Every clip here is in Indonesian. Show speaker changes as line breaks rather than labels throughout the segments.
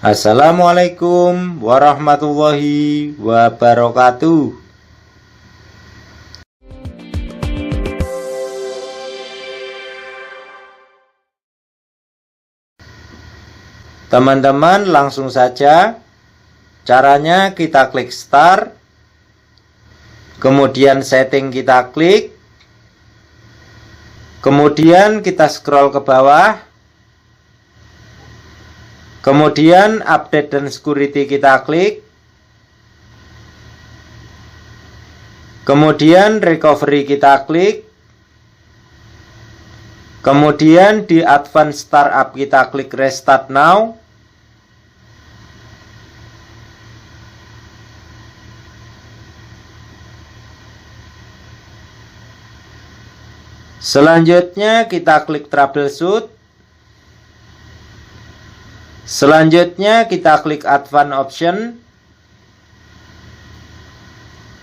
Assalamualaikum warahmatullahi wabarakatuh. Teman-teman, langsung saja. Caranya kita klik start, kemudian setting kita klik, kemudian kita scroll ke bawah, kemudian update dan security kita klik, kemudian recovery kita klik, kemudian di advanced startup kita klik restart now. Selanjutnya kita klik troubleshoot. Selanjutnya kita klik advanced option.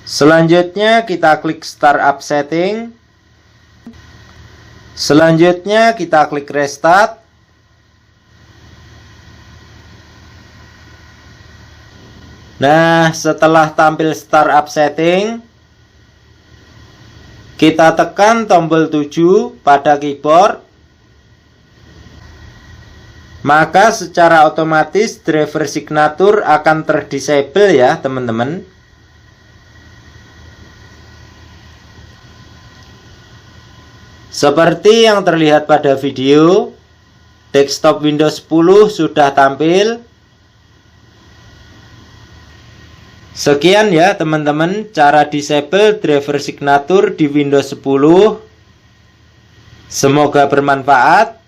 Selanjutnya kita klik startup setting. Selanjutnya kita klik restart. Nah, setelah tampil startup setting, kita tekan tombol 7 pada keyboard, maka secara otomatis driver signature akan terdisable ya teman-teman. Seperti yang terlihat pada video, desktop Windows 10 sudah tampil. Sekian ya teman-teman cara disable driver signature di Windows 10. Semoga bermanfaat.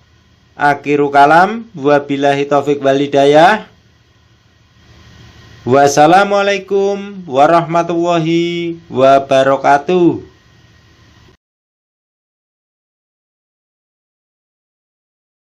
Akhiru kalam, wabillahi taufik wal hidayah. Wassalamualaikum warahmatullahi wabarakatuh.